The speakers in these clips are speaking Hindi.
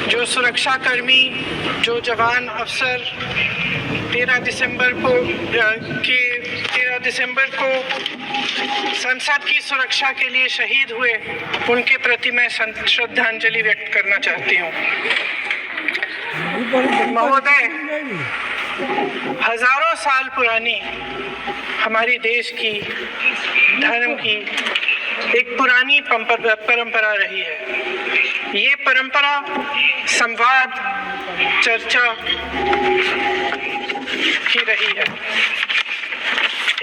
जो सुरक्षाकर्मी, जो जवान अफसर 13 दिसंबर को संसद की सुरक्षा के लिए शहीद हुए, उनके प्रति मैं श्रद्धांजलि व्यक्त करना चाहती हूँ। महोदय, हजारों साल पुरानी हमारी देश की, धर्म की एक पुरानी परंपरा रही है। ये परंपरा संवाद, चर्चा की रही है।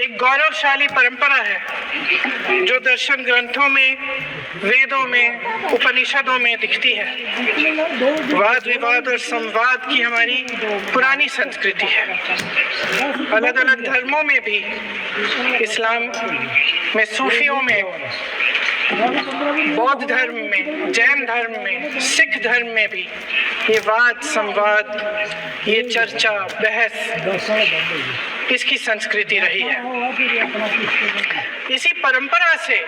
एक गौरवशाली परंपरा है जो दर्शन ग्रंथों में, वेदों में, उपनिषदों में दिखती है। वाद विवाद और संवाद की हमारी पुरानी संस्कृति है। अलग अलग धर्मों में भी, इस्लाम में, सूफियों में, बौद्ध धर्म में, जैन धर्म में, सिख धर्म में भी ये वाद संवाद, ये चर्चा, बहस, इसकी संस्कृति रही है। इसी परंपरा से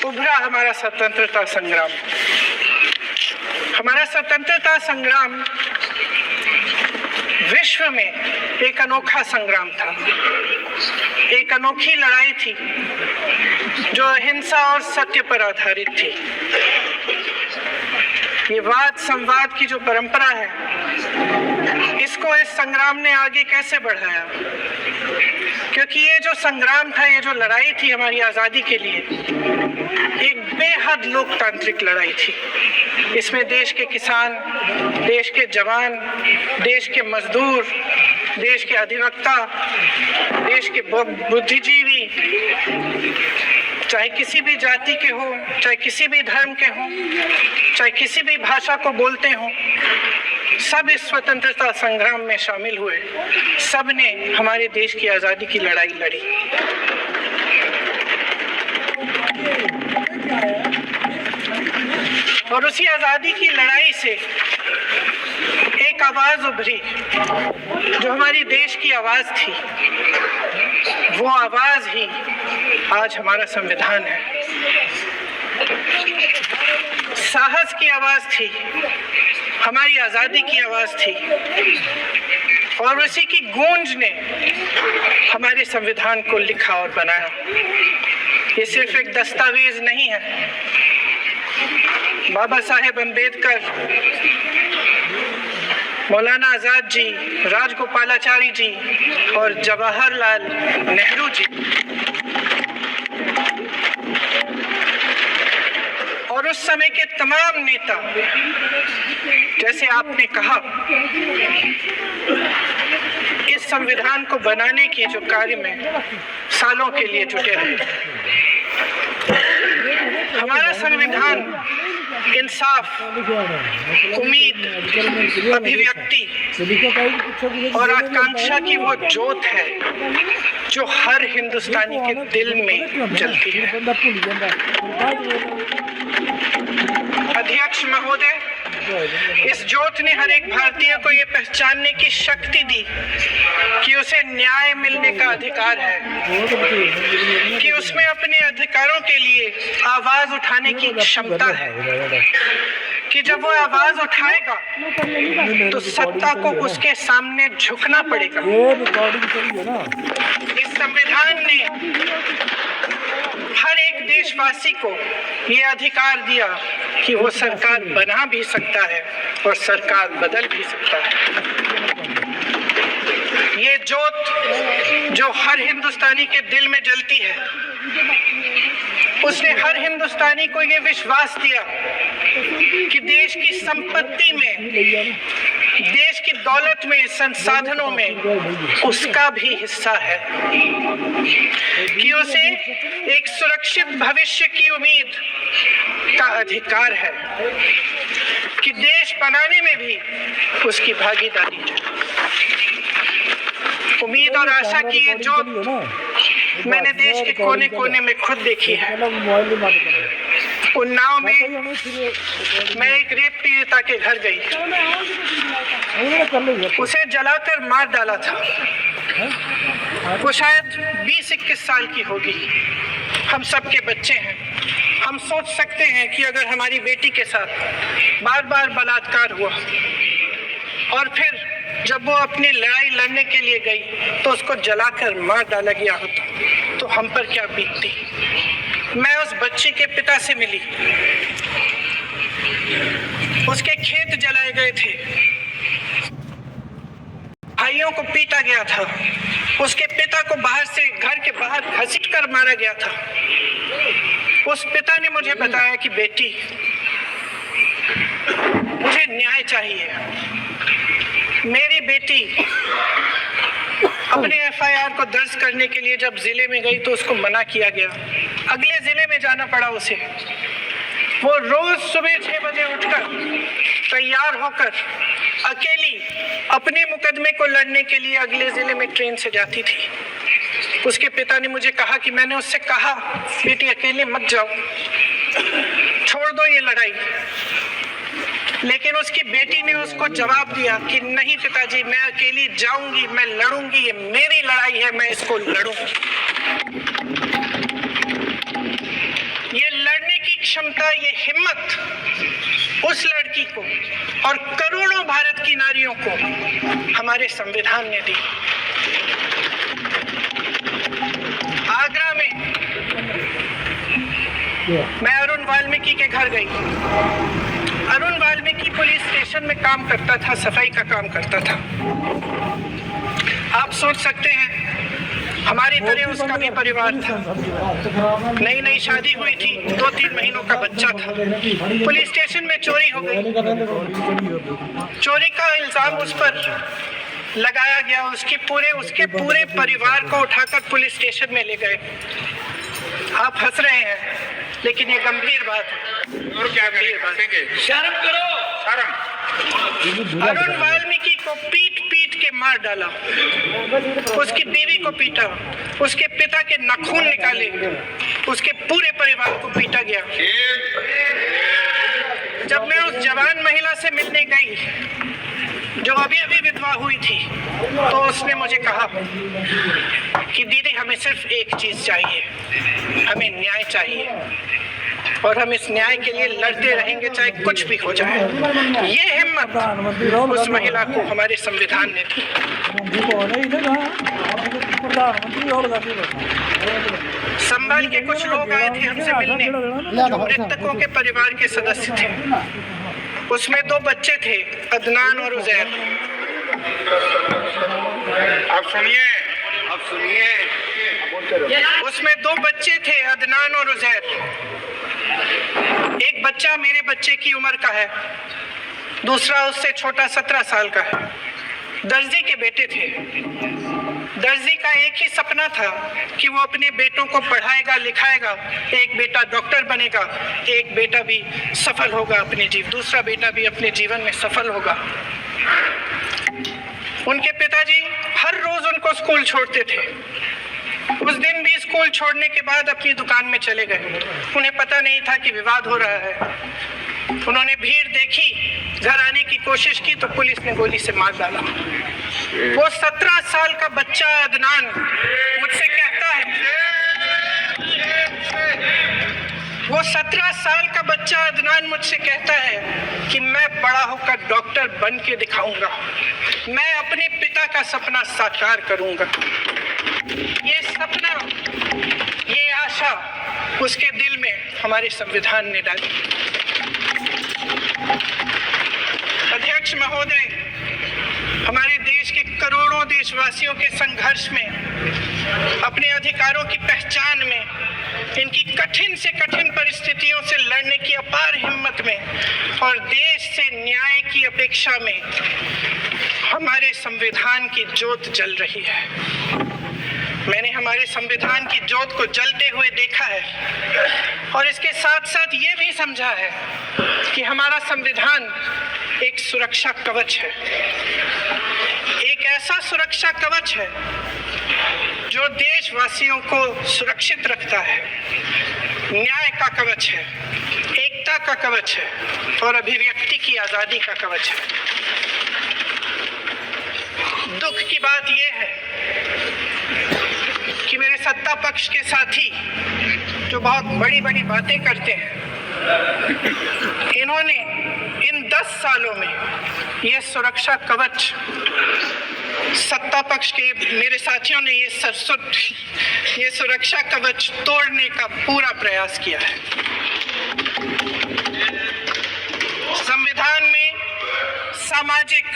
उभरा हमारा स्वतंत्रता संग्राम। हमारा स्वतंत्रता संग्राम विश्व में एक अनोखा संग्राम था, एक अनोखी लड़ाई थी जो अहिंसा और सत्य पर आधारित थी। ये वाद संवाद की जो परंपरा है, इसको इस संग्राम ने आगे कैसे बढ़ाया? क्योंकि ये जो संग्राम था, ये जो लड़ाई थी हमारी आज़ादी के लिए, एक बेहद लोकतांत्रिक लड़ाई थी। इसमें देश के किसान, देश के जवान, देश के मजदूर, देश के अधिवक्ता, देश के बुद्धिजीवी, चाहे किसी भी जाति के हो, चाहे किसी भी धर्म के हो, चाहे किसी भी भाषा को बोलते हो, सब इस स्वतंत्रता संग्राम में शामिल हुए। सब ने हमारे देश की आज़ादी की लड़ाई लड़ी। और उसी आज़ादी की लड़ाई से एक आवाज़ उभरी जो हमारी देश की आवाज़ थी। वो आवाज़ ही आज हमारा संविधान है। साहस की आवाज़ थी, हमारी आज़ादी की आवाज़ थी, और उसी की गूंज ने हमारे संविधान को लिखा और बनाया। ये सिर्फ एक दस्तावेज नहीं है। बाबा साहेब अम्बेडकर, मौलाना आज़ाद जी, राजगोपालाचारी जी और जवाहरलाल नेहरू जी और उस समय के तमाम नेता, जैसे आपने कहा, इस संविधान को बनाने के जो कार्य में सालों के लिए जुटे रहे। हमारा संविधान इंसाफ, उम्मीद, अभिव्यक्ति और आकांक्षा की वो जोत है जो हर हिंदुस्तानी के दिल में जलती है। अध्यक्ष महोदय, इस जोत ने हर एक भारतीय को ये पहचानने की शक्ति दी कि उसे न्याय मिलने का अधिकार है, कि उसमें अपने अधिकारों के लिए आवाज उठाने की क्षमता है, कि जब वो आवाज उठाएगा तो सत्ता को उसके सामने झुकना पड़ेगा। इस संविधान ने हर एक देशवासी को ये अधिकार दिया कि वो सरकार बना भी सकता है और सरकार बदल भी सकता है। ये जोत जो हर हिंदुस्तानी के दिल में जलती है, उसने हर हिंदुस्तानी को ये विश्वास दिया कि देश की संपत्ति में, देश की दौलत में, संसाधनों में उसका भी हिस्सा है, कि उसे एक सुरक्षित भविष्य की उम्मीद का अधिकार है, कि देश बनाने में भी उसकी भागीदारी है। उम्मीद और आशा की ये जोत मैंने देश के कोने कोने में खुद देखी है। उन्नाव में मैं एक रेप पीड़िता के घर गई, उसे जलाकर मार डाला था। वो शायद 20-21 साल की होगी। हम सबके बच्चे हैं, हम सोच सकते हैं कि अगर हमारी बेटी के साथ बार बार बलात्कार हुआ और फिर जब वो अपनी लड़ाई लड़ने के लिए गई तो उसको जलाकर मार डाला गया होता तो हम पर क्या बीतती। मैं उस बच्ची के पिता से मिली, उसके खेत जलाए गए थे, भाइयों को पीटा गया था, उसके पिता को बाहर से घर के बाहर घसीट कर मारा गया था। उस पिता ने मुझे बताया कि बेटी, मुझे न्याय चाहिए। मेरी बेटी अपने एफआईआर को दर्ज करने के लिए जब जिले में गई तो उसको मना किया गया, अगले जिले में जाना पड़ा उसे। वो रोज सुबह 6 बजे उठकर तैयार होकर अकेली अपने मुकदमे को लड़ने के लिए अगले जिले में ट्रेन से जाती थी। उसके पिता ने मुझे कहा कि मैंने उससे कहा, बेटी अकेले मत जाओ, छोड़ दो ये लड़ाई, लेकिन उसकी बेटी ने उसको जवाब दिया कि नहीं पिताजी, मैं अकेली जाऊंगी, मैं लड़ूंगी, ये मेरी लड़ाई है, मैं इसको लड़ूंगी। ये लड़ने की क्षमता, ये हिम्मत उस लड़की को और करोड़ों भारत की नारियों को हमारे संविधान ने दी। आगरा में मैं अरुण वाल्मीकि के घर गई। अरुण वाल्मीकि पुलिस स्टेशन में काम करता था, सफाई का काम करता था। आप सोच सकते हैं हमारी तरह उसका भी परिवार था, नई नई शादी हुई थी, 2-3 महीनों का बच्चा था। पुलिस स्टेशन में चोरी हो गई, चोरी का इल्जाम उस पर लगाया गया। उसके पूरे परिवार को उठाकर पुलिस स्टेशन में ले गए। आप हंस रहे हैं, लेकिन ये गंभीर बात है। और क्या गंभीर बात है? शर्म करो, शर्म। अरुण वाल्मीकि को पीट पीट के मार डाला, उसकी बीवी को पीटा, उसके पिता के नाखून निकाले, उसके पूरे परिवार को पीटा गया। जब मैं उस जवान महिला से मिलने गई जो अभी अभी विधवा हुई थी, तो उसने मुझे कहा कि दीदी, हमें सिर्फ एक चीज चाहिए, हमें न्याय चाहिए और हम इस न्याय के लिए लड़ते रहेंगे चाहे कुछ भी हो जाए। ये हिम्मत उस महिला को हमारे संविधान ने दी। संभाल के कुछ लोग आए थे हमसे मिलने, जो मृतकों के परिवार के सदस्य थे। उसमें 2 बच्चे थे, अदनान और उजैर। आप सुनिए। उसमें 2 बच्चे थे, अदनान और उजैर। एक बच्चा मेरे बच्चे की उम्र का है, दूसरा उससे छोटा 17 साल का है। दर्जी के बेटे थे। दर्जी का एक ही सपना था कि वो अपने बेटों को पढ़ाएगा, लिखाएगा, एक बेटा डॉक्टर बनेगा, एक बेटा भी सफल होगा दूसरा बेटा भी अपने जीवन में सफल होगा। उनके पिताजी हर रोज उनको स्कूल छोड़ते थे। उस दिन भी स्कूल छोड़ने के बाद अपनी दुकान में चले गए। उन्हें पता नहीं था कि विवाद हो रहा है। उन्होंने भीड़ देखी, घर आने की कोशिश की तो पुलिस ने गोली से मार डाला। वो 17 साल का बच्चा अदनान मुझसे कहता है, वो 17 साल का बच्चा अदनान मुझसे कहता है कि मैं बड़ा होकर डॉक्टर बन के दिखाऊंगा, मैं अपने पिता का सपना साकार करूंगा। ये सपना, ये आशा उसके दिल में हमारे संविधान ने डाली। अध्यक्ष महोदय, हमारे देश के करोड़ों देशवासियों के संघर्ष में, अपने अधिकारों की पहचान में, इनकी कठिन से कठिन परिस्थितियों से लड़ने की अपार हिम्मत में और देश से न्याय की अपेक्षा में हमारे संविधान की ज्योत जल रही है। मैंने हमारे संविधान की ज्योत को जलते हुए देखा है और इसके साथ साथ ये भी समझा है कि हमारा संविधान एक सुरक्षा कवच है, एक ऐसा सुरक्षा कवच है जो देशवासियों को सुरक्षित रखता है, न्याय का कवच है, एकता का कवच है और अभिव्यक्ति की आजादी का कवच है। दुख की बात यह है कि मेरे सत्ता पक्ष के साथी जो बहुत बड़ी बड़ी बातें करते हैं, इन्होंने इन 10 सालों में ये सुरक्षा कवच, सत्ता पक्ष के मेरे साथियों ने ये सुरक्षा कवच तोड़ने का पूरा प्रयास किया है। संविधान में सामाजिक,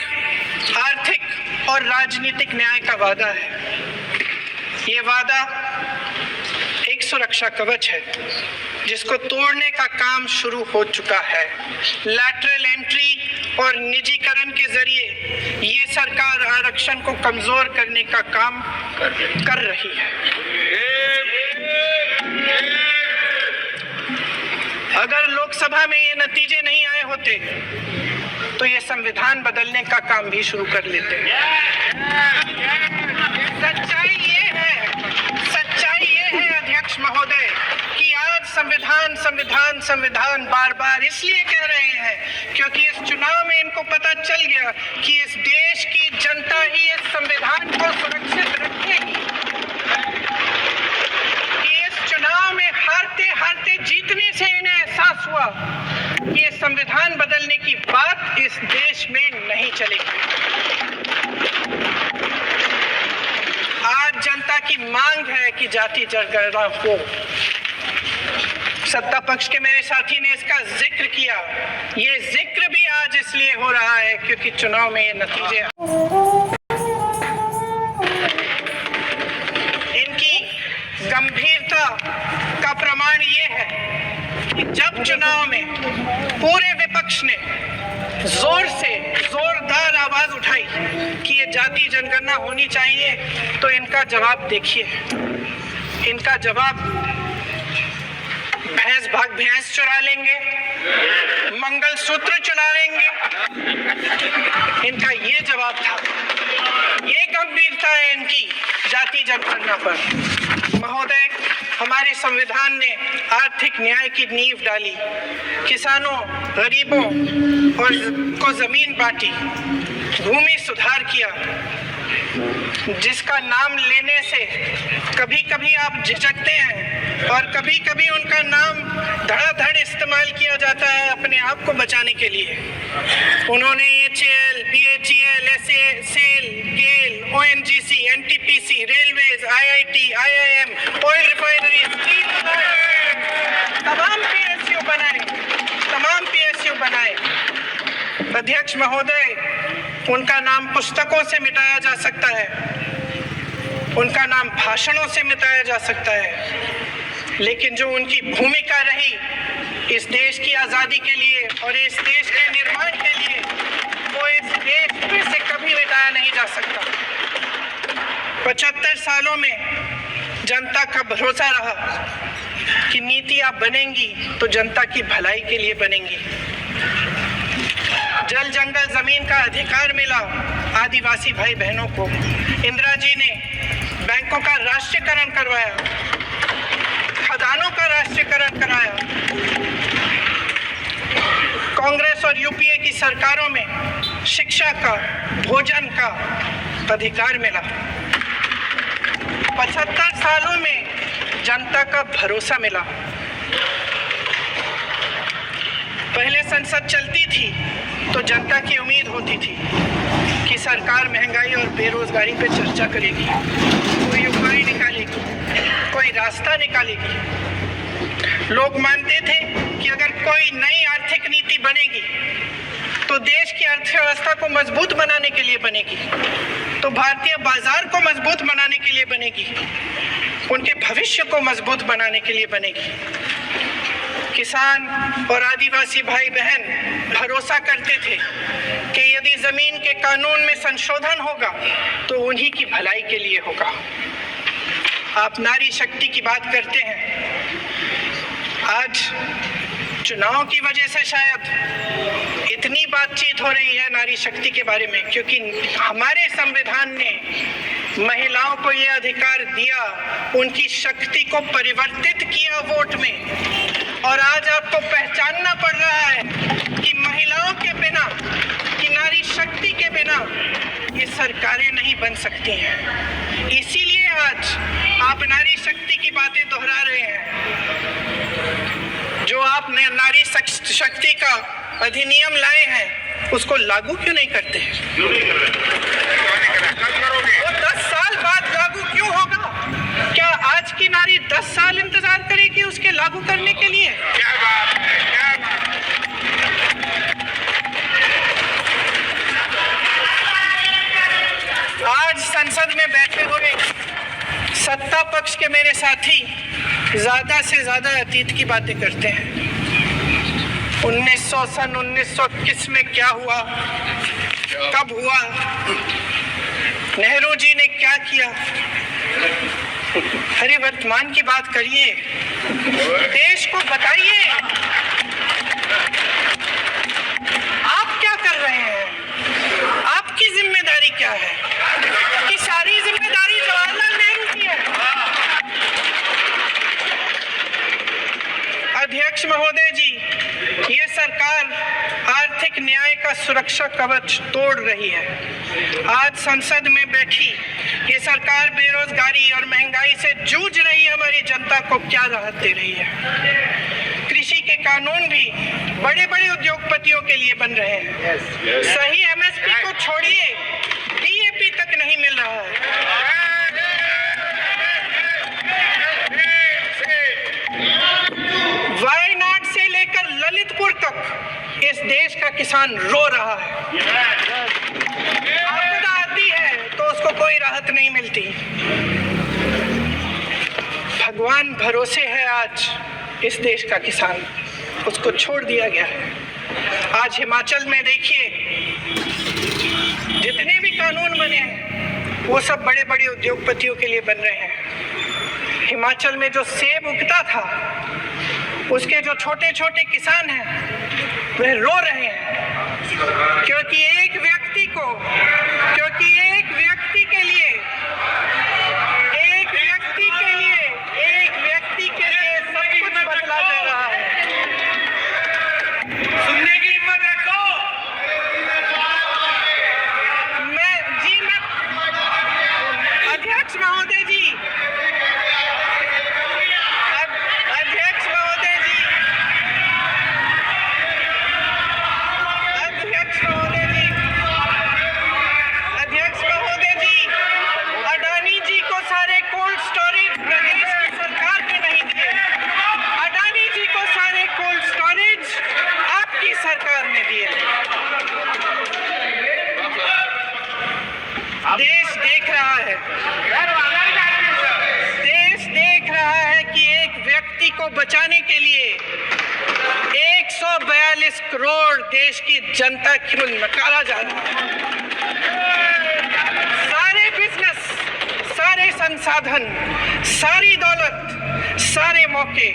आर्थिक और राजनीतिक न्याय का वादा है। ये वादा एक सुरक्षा कवच है जिसको तोड़ने का काम शुरू हो चुका है। लैटरल एंट्री और निजीकरण के जरिए ये सरकार आरक्षण को कमजोर करने का काम कर रही है। अगर लोकसभा में ये नतीजे नहीं आए होते तो ये संविधान बदलने का काम भी शुरू कर लेते। सच्चाई ये है अध्यक्ष महोदय कि आज संविधान बार बार इसलिए कह रहे हैं क्योंकि इस चुनाव में इनको पता चल गया कि इस देश की जनता ही इस संविधान को सुरक्षित रखेगी, कि इस चुनाव में हारते जीतने से इन्हें एहसास हुआ कि ये संविधान बदलने की बात इस देश में नहीं चलेगी। आज जनता की मांग है कि जाति जनगणना हो। सत्ता पक्ष के मेरे साथी ने इसका जिक्र किया। ये जिक्र भी आज इसलिए हो रहा है क्योंकि चुनाव में ये नतीजे, इनकी गंभीरता का प्रमाण ये है कि जब चुनाव में पूरे विपक्ष ने जोरदार आवाज उठाई कि ये जाति जनगणना होनी चाहिए, तो इनका जवाब देखिए। इनका जवाब भैंस चुरा लेंगे, मंगलसूत्र चुरा लेंगे, इनका ये जवाब था। ये गंभीरता है इनकी जाति जनगणना पर। महोदय, हमारे संविधान ने आर्थिक न्याय की नींव डाली, किसानों, गरीबों और को जमीन बांटी, भूमि सुधार किया, जिसका नाम लेने से कभी कभी आप झिझकते हैं और कभी कभी उनका नाम धड़ाधड़ इस्तेमाल किया जाता है अपने आप को बचाने के लिए। उन्होंने HAL, BHEL, SAL, GAIL, ONGC, NTPC, railways, IIT, IIM, oil refinery, तमाम PSU बनाए। अध्यक्ष महोदय, उनका नाम पुस्तकों से मिटाया जा सकता है, उनका नाम भाषणों से मिटाया जा सकता है, लेकिन जो उनकी भूमिका रही इस देश की आज़ादी के लिए और इस देश के निर्माण के लिए, वो इस देश में से कभी मिटाया नहीं जा सकता। 75 सालों में जनता का भरोसा रहा कि नीतियाँ बनेंगी तो जनता की भलाई के लिए बनेंगी। जल जंगल जमीन का अधिकार मिला आदिवासी भाई बहनों को। इंदिरा जी ने बैंकों का राष्ट्रीयकरण करवाया, खदानों का राष्ट्रीयकरण कराया। कांग्रेस और यूपीए की सरकारों में शिक्षा का, भोजन का अधिकार मिला। 75 सालों में जनता का भरोसा मिला। पहले संसद चलती थी तो जनता की उम्मीद होती थी कि सरकार महंगाई और बेरोजगारी पर चर्चा करेगी, कोई उपाय निकालेगी, कोई रास्ता निकालेगी। लोग मानते थे कि अगर कोई नई आर्थिक नीति बनेगी तो देश की अर्थव्यवस्था को मजबूत बनाने के लिए बनेगी, तो भारतीय बाजार को मजबूत बनाने के लिए बनेगी, उनके भविष्य को मजबूत बनाने के लिए बनेगी। किसान और आदिवासी भाई बहन भरोसा करते थे कि यदि जमीन के कानून में संशोधन होगा तो उन्हीं की भलाई के लिए होगा। आप नारी शक्ति की बात करते हैं। आज चुनाव की वजह से शायद इतनी बातचीत हो रही है नारी शक्ति के बारे में, क्योंकि हमारे संविधान ने महिलाओं को ये अधिकार दिया, उनकी शक्ति को परिवर्तित किया वोट में। और आज आपको पहचानना पड़ रहा है कि महिलाओं के बिना, कि नारी शक्ति के बिना ये सरकारें नहीं बन सकती हैं। इसीलिए आज आप नारी शक्ति की बातें दोहरा रहे हैं। आप नारी शक्ति का अधिनियम लाए हैं उसको लागू क्यों नहीं करते हैं? वो 10 साल बाद लागू क्यों होगा? क्या आज की नारी 10 साल इंतजार करेगी उसके लागू करने के लिए? क्या बात है, क्या बात है। आज संसद में बैठे हुए सत्ता पक्ष के मेरे साथी ज्यादा से ज्यादा अतीत की बातें करते हैं। 1921 में क्या हुआ, कब हुआ, नेहरू जी ने क्या किया। अरे वर्तमान की बात करिए, देश को बताइए आप क्या कर रहे हैं, आपकी जिम्मेदारी क्या है? कि सारी जिम्मेदारी जवाहरलाल नेहरू की है। अध्यक्ष महोदय जी, ये सरकार आर्थिक न्याय का सुरक्षा कवच तोड़ रही है। आज संसद में बैठी ये सरकार बेरोजगारी और महंगाई से जूझ रही हमारी जनता को क्या राहत दे रही है? कृषि के कानून भी बड़े बड़े उद्योगपतियों के लिए बन रहे हैं। सही एमएसपी को छोड़िए, डीएपी तक नहीं मिल रहा है। वायनाड से लेकर ललितपुर तक इस देश का किसान रो रहा है। आपदा आती है तो उसको कोई राहत नहीं मिलती। भगवान भरोसे है आज इस देश का किसान, उसको छोड़ दिया गया है। आज हिमाचल में देखिए, जितने भी कानून बने हैं वो सब बड़े बड़े उद्योगपतियों के लिए बन रहे हैं। हिमाचल में जो सेब उगता था उसके जो छोटे छोटे किसान हैं वह रो रहे हैं, क्योंकि एक व्यक्ति के लिए सब कुछ बदला जा रहा है। सुनने की हिम्मत रखो। अध्यक्ष महोदय जी, अडानी जी को सारे कोल्ड स्टोरेज प्रदेश की सरकार ने नहीं दिए। अडानी जी को सारे कोल्ड स्टोरेज आपकी सरकार ने दिए। देश देख रहा है कि एक व्यक्ति को बचाने के लिए 142 करोड़ देश की जनता को नकारा जा रहा है। सारे बिजनेस, सारे संसाधन, सारी दौलत, सारे मौके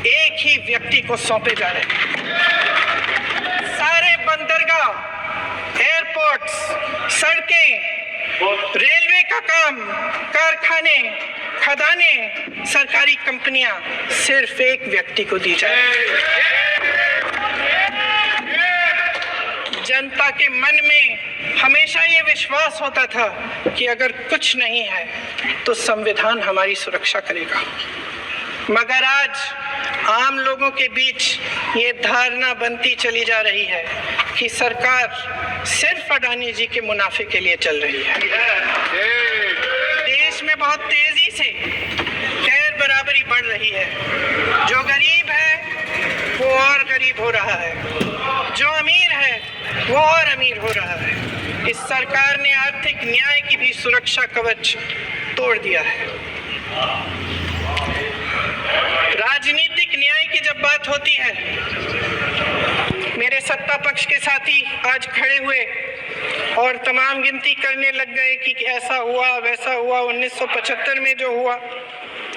एक ही व्यक्ति को सौंपे जा रहे हैं। सारे बंदरगाह, एयरपोर्ट्स, सड़कें, रेलवे का काम, कारखाने, खदाने, सरकारी कंपनियां सिर्फ एक व्यक्ति को दी जाए। जनता के मन में हमेशा ये विश्वास होता था कि अगर कुछ नहीं है तो संविधान हमारी सुरक्षा करेगा, मगर आज आम लोगों के बीच ये धारणा बनती चली जा रही है कि सरकार सिर्फ अडानी जी के मुनाफे के लिए चल रही है। देश में बहुत तेजी से खैर बराबरी बढ़ रही है। जो गरीब है वो और गरीब हो रहा है, जो अमीर है वो और अमीर हो रहा है। इस सरकार ने आर्थिक न्याय की भी सुरक्षा कवच तोड़ दिया है। राजनीतिक न्याय की जब बात होती है, मेरे सत्ता पक्ष के साथी आज खड़े हुए और तमाम गिनती करने लग गए कि ऐसा हुआ वैसा हुआ, 1975 में जो हुआ,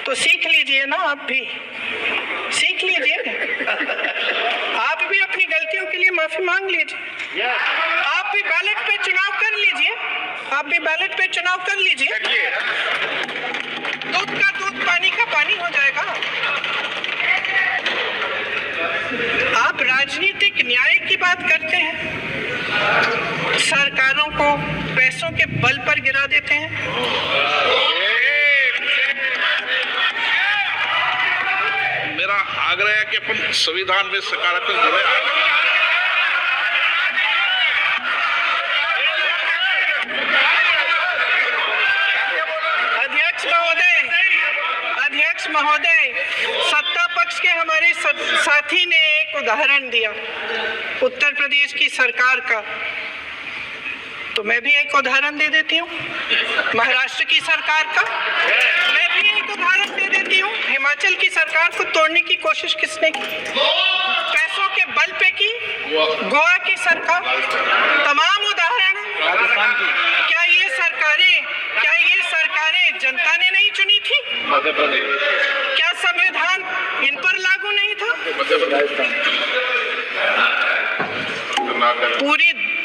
तो सीख लीजिए ना, आप भी सीख लीजिए। आप भी अपनी गलतियों के लिए माफी मांग लीजिए। आप भी बैलेट पे चुनाव कर लीजिए, आप भी बैलेट पे चुनाव कर लीजिए। दूध का दूध, पानी का पानी हो जाएगा। आप राजनीतिक न्याय की बात करते हैं, सरकारों को पैसों के बल पर गिरा देते हैं। मेरा आग्रह है कि अपन संविधान में सकारात्मक जुड़े। अध्यक्ष महोदय, सत्ता पक्ष के हमारे साथी ने एक उदाहरण दिया उत्तर प्रदेश की सरकार का, तो मैं भी एक उदाहरण दे देती हूँ महाराष्ट्र की सरकार का। मैं भी एक उदाहरण दे देती हूँ हिमाचल की सरकार को तोड़ने की कोशिश किसने की, पैसों के बल पे की, गोवा की सरकार। तमाम उदाहरण क्या ये सरकारें जनता ने नहीं चुनी थी? क्या संविधान इन पर लागू नहीं था?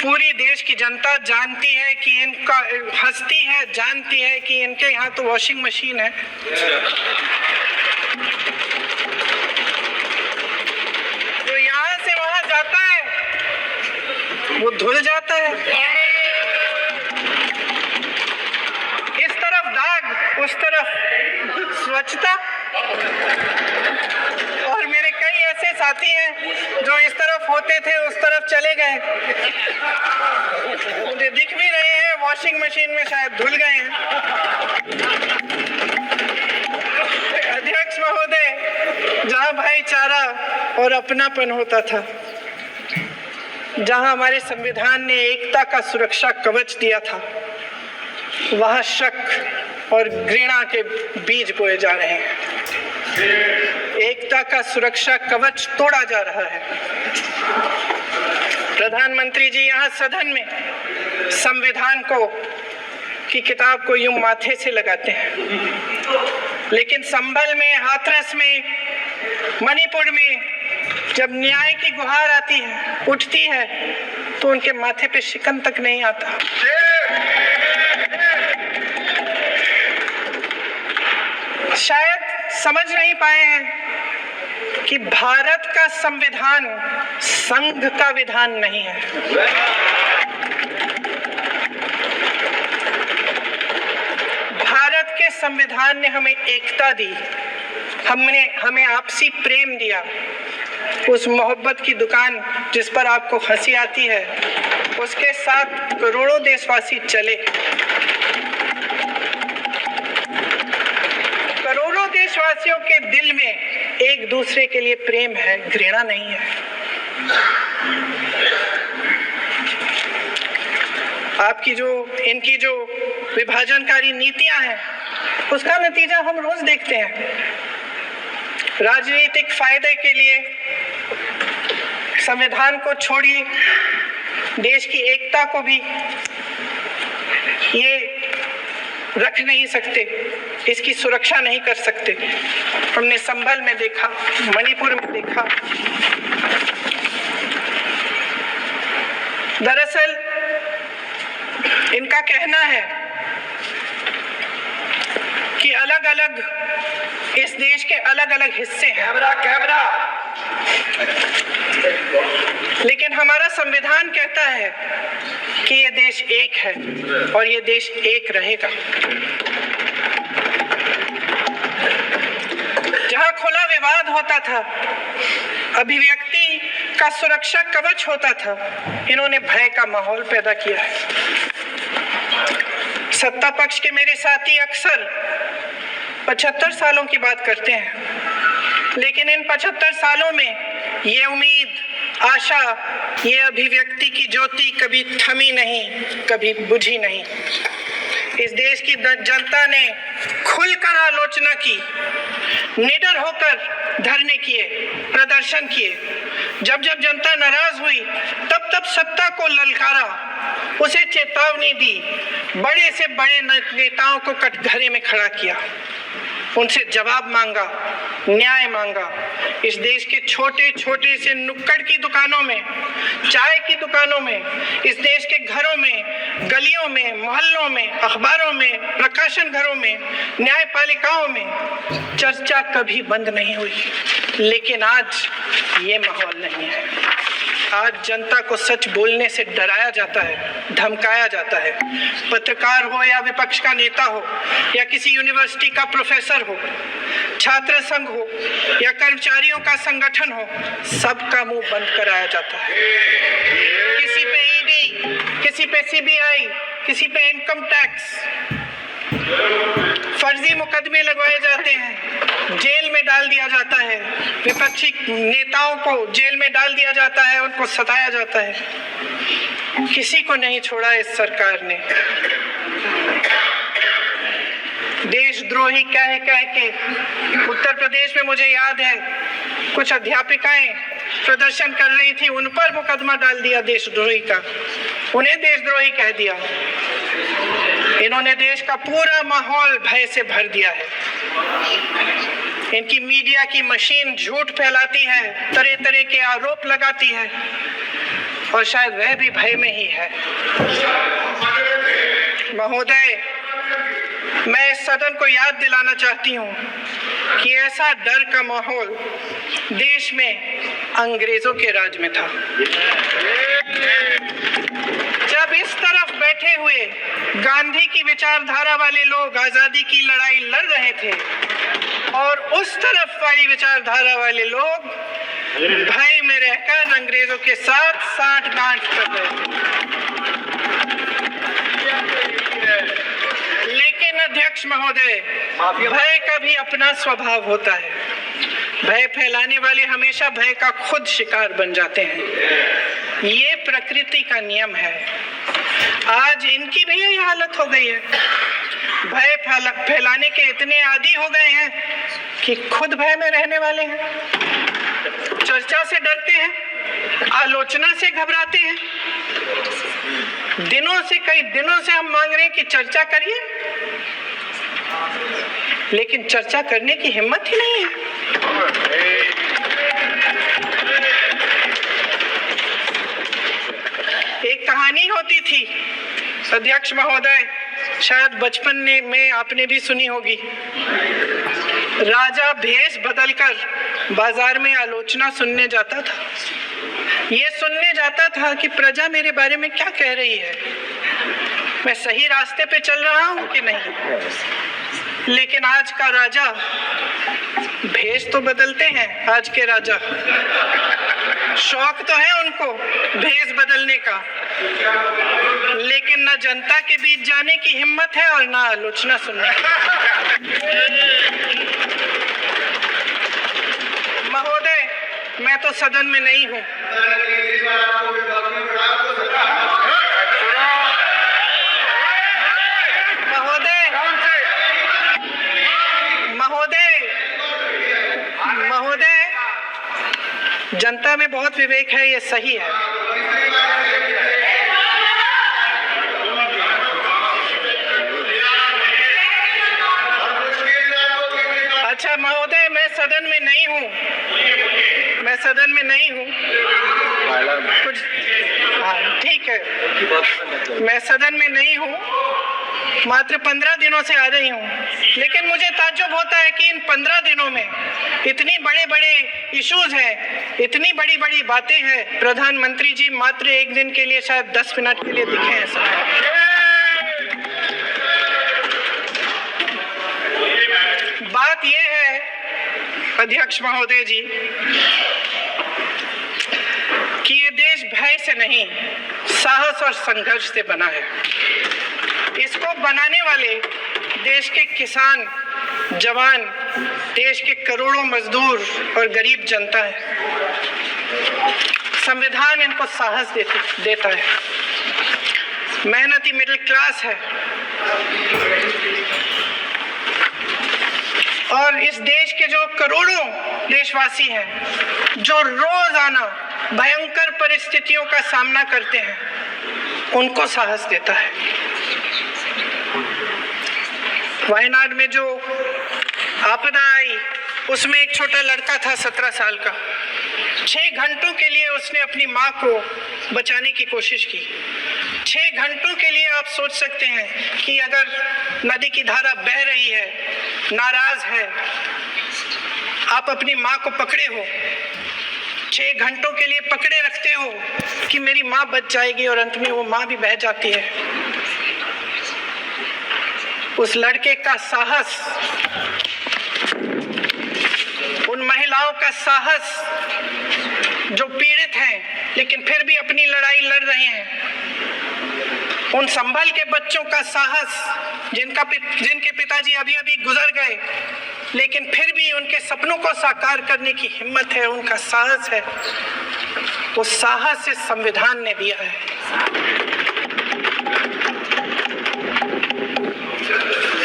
पूरी देश की जनता जानती है कि इनका हंसती है, जानती है कि इनके यहाँ तो वॉशिंग मशीन है। तो यहाँ से वहां जाता है वो धुल जाता है। इस तरफ दाग, उस तरफ स्वच्छता। और मेरे कई ऐसे साथी हैं जो इस तरफ होते थे उस तरफ चले गए, मुझे दिख भी रहे हैं वॉशिंग मशीन में, शायद धुल गए हैं। अध्यक्ष महोदय, जहां भाईचारा और अपनापन होता था, जहां हमारे संविधान ने एकता का सुरक्षा कवच दिया था, वहां शक और घृणा के बीज बोए जा रहे हैं। एकता का सुरक्षा कवच तोड़ा जा रहा है। प्रधानमंत्री जी यहाँ सदन में संविधान की किताब को यूं माथे से लगाते हैं, लेकिन संभल में, हाथरस में, मणिपुर में जब न्याय की गुहार आती है, उठती है, तो उनके माथे पे शिकन तक नहीं आता। शायद समझ नहीं पाए हैं कि भारत का संविधान संघ का विधान नहीं है। भारत के संविधान ने हमें एकता दी, हमें आपसी प्रेम दिया। उस मोहब्बत की दुकान जिस पर आपको हंसी आती है, उसके साथ करोड़ों देशवासी चले। करोड़ों देशवासियों के दिल में एक दूसरे के लिए प्रेम है, घृणा नहीं है। इनकी जो विभाजनकारी नीतियां हैं, उसका नतीजा हम रोज देखते हैं। राजनीतिक फायदे के लिए संविधान को छोड़िए, देश की एकता को भी ये रख नहीं सकते, इसकी सुरक्षा नहीं कर सकते। हमने संभल में देखा, मणिपुर में देखा। दरअसल इनका कहना है कि अलग अलग इस देश के अलग अलग हिस्से हैं, लेकिन हमारा संविधान कहता है कि ये देश एक है और ये देश एक रहेगा। जहां खुला विवाद होता था, अभिव्यक्ति का सुरक्षा कवच होता था, इन्होंने भय का माहौल पैदा किया है। सत्ता पक्ष के मेरे साथी अक्सर 75 सालों की बात करते हैं, लेकिन इन 75 सालों में ये उम्मीद, आशा, ये अभिव्यक्ति की ज्योति कभी थमी नहीं, कभी बुझी नहीं। इस देश की जनता ने खुलकर आलोचना की, निडर होकर धरने किए, प्रदर्शन किए। जब जब जनता नाराज हुई, तब तब सत्ता को ललकारा, उसे चेतावनी दी, बड़े से बड़े नेताओं को कटघरे में खड़ा किया, उनसे जवाब मांगा, न्याय मांगा। इस देश के छोटे छोटे से नुक्कड़ की दुकानों में, चाय की दुकानों में, इस देश के घरों में, गलियों में, मोहल्लों में, अखबारों में, प्रकाशन घरों में, न्यायपालिकाओं में चर्चा कभी बंद नहीं हुई। लेकिन आज ये माहौल नहीं है। आज जनता को सच बोलने से डराया जाता है, धमकाया जाता है। पत्रकार हो या विपक्ष का नेता हो या किसी यूनिवर्सिटी का प्रोफेसर हो, छात्र संघ हो या कर्मचारियों का संगठन हो, सबका मुंह बंद कराया जाता है। किसी पे ईडी, किसी पे सीबीआई, किसी पे इनकम टैक्स, फर्जी मुकदमे लगवाए जाते हैं, जेल में डाल दिया जाता है, विपक्षी नेताओं को जेल में डाल दिया जाता है, उनको सताया जाता है। किसी को नहीं छोड़ा इस सरकार ने। देशद्रोही कह के उत्तर प्रदेश में मुझे याद है कुछ अध्यापिकाएं प्रदर्शन कर रही थी, उन पर मुकदमा डाल दिया देशद्रोही का, उन्हें देशद्रोही कह दिया। इन्होंने देश का पूरा माहौल भय से भर दिया है। इनकी मीडिया की मशीन झूठ फैलाती है, तरह तरह के आरोप लगाती है, और शायद वह भी भय में ही है। महोदय, मैं इस सदन को याद दिलाना चाहती हूँ कि ऐसा डर का माहौल देश में अंग्रेजों के राज में था। जब इस तरफ बैठे हुए गांधी की विचारधारा वाले लोग आजादी की लड़ाई लड़ रहे थे और उस तरफ वाली विचारधारा वाले लोग भय में रहकर अंग्रेजों के साथ साठ-गांठ कर रहे थे। लेकिन अध्यक्ष महोदय, भय का भी अपना स्वभाव होता है। भय फैलाने वाले हमेशा भय का खुद शिकार बन जाते हैं। ये प्रकृति का नियम है। आज इनकी भी यही हालत हो गई है। भय फैलाने के इतने आदी हो गए हैं कि खुद भय में रहने वाले हैं। चर्चा से डरते हैं, आलोचना से घबराते हैं। कई दिनों से हम मांग रहे हैं कि चर्चा करिए, लेकिन चर्चा करने की हिम्मत ही नहीं है। एक कहानी होती थी अध्यक्ष महोदय, शायद बचपन में आपने भी सुनी होगी। राजा भेष बदलकर बाजार में आलोचना सुनने जाता था। ये सुनने जाता था कि प्रजा मेरे बारे में क्या कह रही है, मैं सही रास्ते पे चल रहा हूं कि नहीं। लेकिन आज का राजा, भेष तो बदलते हैं आज के राजा, शौक तो है उनको भेष बदलने का, लेकिन न जनता के बीच जाने की हिम्मत है और न आलोचना सुनने की। महोदय, मैं तो सदन में नहीं हूँ। महोदय, जनता में बहुत विवेक है, ये सही है। अच्छा महोदय, मैं सदन में नहीं हूँ, कुछ ठीक है, मैं सदन में नहीं हूँ, मात्र 15 दिनों से आ रही हूँ। लेकिन मुझे ताज्जुब होता है कि इन 15 दिनों में इतनी बड़े इश्यूज हैं, इतनी बड़ी बातें हैं, प्रधानमंत्री जी मात्र एक दिन के लिए, शायद 10 मिनट के लिए दिखे हैं सब। बात यह है अध्यक्ष महोदय जी कि ये देश भय से नहीं, साहस और संघर्ष से बना है। इसको बनाने वाले देश के किसान, जवान, देश के करोड़ों मजदूर और गरीब जनता है। संविधान इनको साहस देता है। मेहनती मिडिल क्लास है। और इस देश के जो करोड़ों देशवासी हैं, जो रोजाना भयंकर परिस्थितियों का सामना करते हैं, उनको साहस देता है। वायनाड में जो आपदा आई, उसमें एक छोटा लड़का था 17 साल का। 6 घंटों के लिए उसने अपनी माँ को बचाने की कोशिश की। 6 घंटों के लिए आप सोच सकते हैं कि अगर नदी की धारा बह रही है, नाराज है, आप अपनी माँ को पकड़े हो 6 घंटों के लिए पकड़े रखते हो कि मेरी माँ बच जाएगी और अंत में वो माँ भी बह जाती है। उस लड़के का साहस, उन महिलाओं का साहस जो पीड़ित हैं लेकिन फिर भी अपनी लड़ाई लड़ रहे हैं, उन संभल के बच्चों का साहस जिनके पिताजी अभी अभी गुजर गए लेकिन फिर भी उनके सपनों को साकार करने की हिम्मत है, उनका साहस है, वो साहस इस संविधान ने दिया है।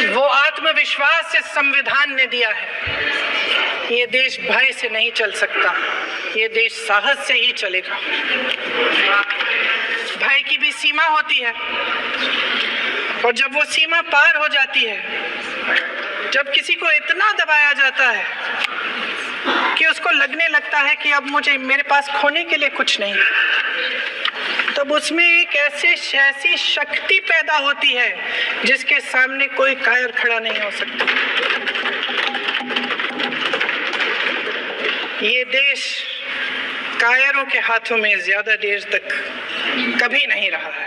वो आत्मविश्वास इस संविधान ने दिया है। ये देश भय से नहीं चल सकता, ये देश साहस से ही चलेगा। भय की भी सीमा होती है और जब वो सीमा पार हो जाती है, जब किसी को इतना दबाया जाता है कि उसको लगने लगता है कि अब मेरे पास खोने के लिए कुछ नहीं, तब उसमें एक ऐसी शक्ति पैदा होती है जिसके सामने कोई कायर खड़ा नहीं हो सकता। ये देश कायरों के हाथों में ज्यादा देर तक कभी नहीं रहा है।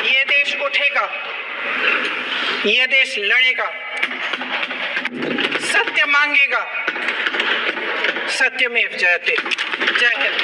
ये देश उठेगा, ये देश लड़ेगा, सत्य मांगेगा, सत्यमेव जयते। जय हिंद।